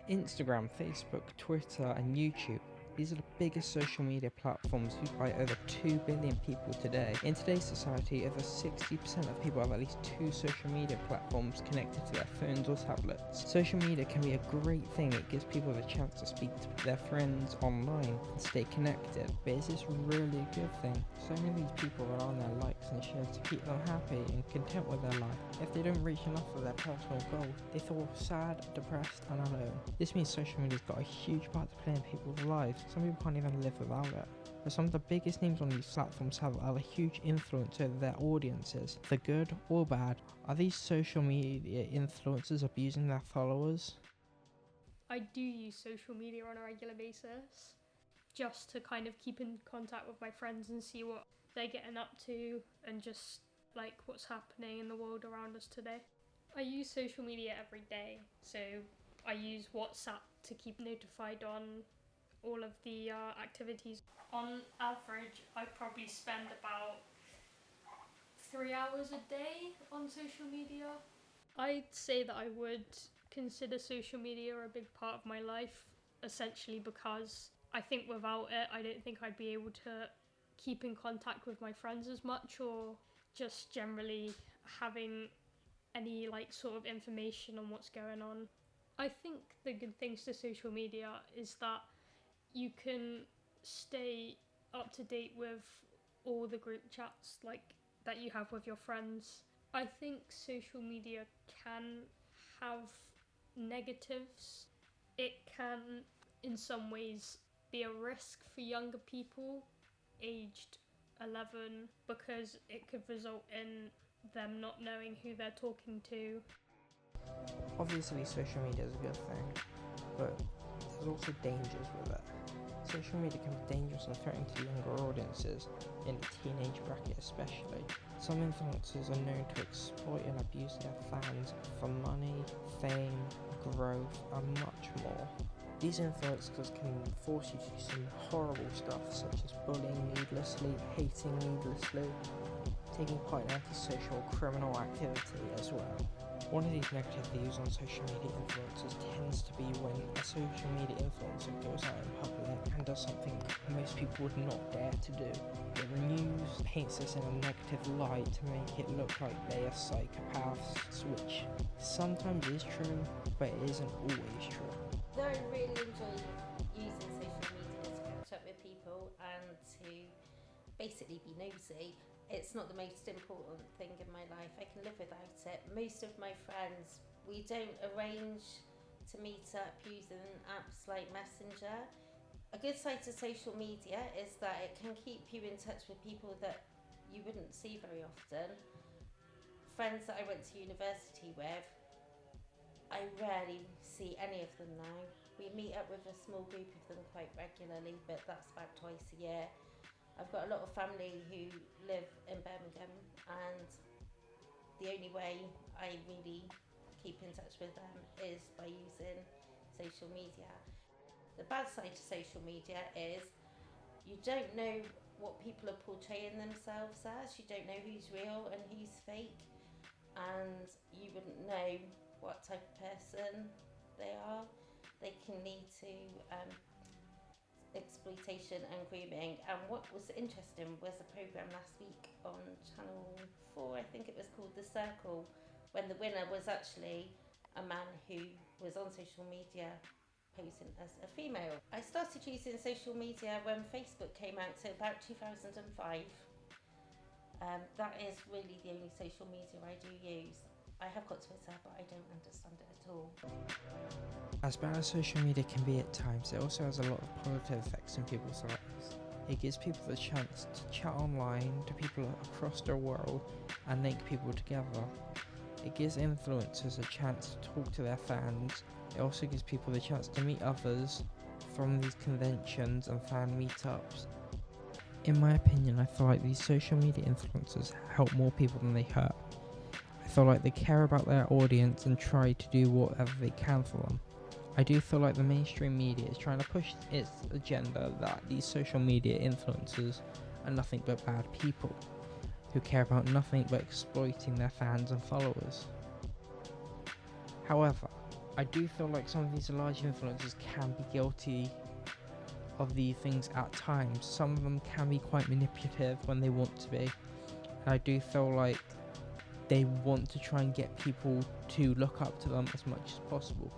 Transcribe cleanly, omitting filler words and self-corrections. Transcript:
Instagram, Facebook, Twitter and YouTube. These are the biggest social media platforms used by over 2 billion people today. In today's society, over 60% of people have at least 2 social media platforms connected to their phones or tablets. Social media can be a great thing. It gives people the chance to speak to their friends online and stay connected. But is this really a good thing? So many of these people rely on their likes and shares to keep them happy and content with their life. If they don't reach enough of their personal goals, they feel sad, depressed and alone. This means social media's got a huge part to play in people's lives. Some people can't even live without it. But some of the biggest names on these platforms have a huge influence over their audiences, for good or bad. Are these social media influencers abusing their followers? I do use social media on a regular basis, just to kind of keep in contact with my friends and see what they're getting up to and just like what's happening in the world around us today. I use social media every day, so I use WhatsApp to keep notified on all of the activities. On average, I probably spend about 3 hours a day on social media. I'd say that I would consider social media a big part of my life, essentially because I think without it, I don't think I'd be able to keep in contact with my friends as much, or just generally having any like sort of information on what's going on. I think the good things to social media is that you can stay up to date with all the group chats like that you have with your friends. I think social media can have negatives. It can in some ways be a risk for younger people aged 11 because it could result in them not knowing who they're talking to. Obviously social media is a good thing, but there's also dangers with it. Social media can be dangerous and threatening to younger audiences, in the teenage bracket especially. Some influencers are known to exploit and abuse their fans for money, fame, growth and much more. These influencers can force you to do some horrible stuff such as bullying needlessly, hating needlessly, taking part in antisocial criminal activity as well. One of these negative views on social media influencers tends to be when a social media influencer goes out in public and does something most people would not dare to do. The news paints this in a negative light to make it look like they are psychopaths, which sometimes is true, but it isn't always true. Though I really enjoy using social media to catch up with people and to basically be nosy, it's not the most important thing in my life. I can live without it. Most of my friends, we don't arrange to meet up using apps like Messenger. A good side to social media is that it can keep you in touch with people that you wouldn't see very often. Friends that I went to university with, I rarely see any of them now. We meet up with a small group of them quite regularly, but that's about twice a year. I've got a lot of family who live in Birmingham, and the only way I really keep in touch with them is by using social media. The bad side to social media is you don't know what people are portraying themselves as. You don't know who's real and who's fake, and you wouldn't know what type of person they are. They can lead to exploitation and grooming. And what was interesting was a programme last week on Channel 4, I think it was called The Circle, when the winner was actually a man who was on social media posing as a female. I started using social media when Facebook came out, so about 2005. That is really the only social media I do use. I have got Twitter, but I don't understand it at all. As bad as social media can be at times, it also has a lot of positive effects in people's lives. It gives people the chance to chat online to people across the world and link people together. It gives influencers a chance to talk to their fans. It also gives people the chance to meet others from these conventions and fan meetups. In my opinion, I feel like these social media influencers help more people than they hurt. I feel like they care about their audience and try to do whatever they can for them. I do feel like the mainstream media is trying to push its agenda that these social media influencers are nothing but bad people who care about nothing but exploiting their fans and followers. However, I do feel like some of these large influencers can be guilty of these things at times. Some of them can be quite manipulative when they want to be. And I do feel like they want to try and get people to look up to them as much as possible.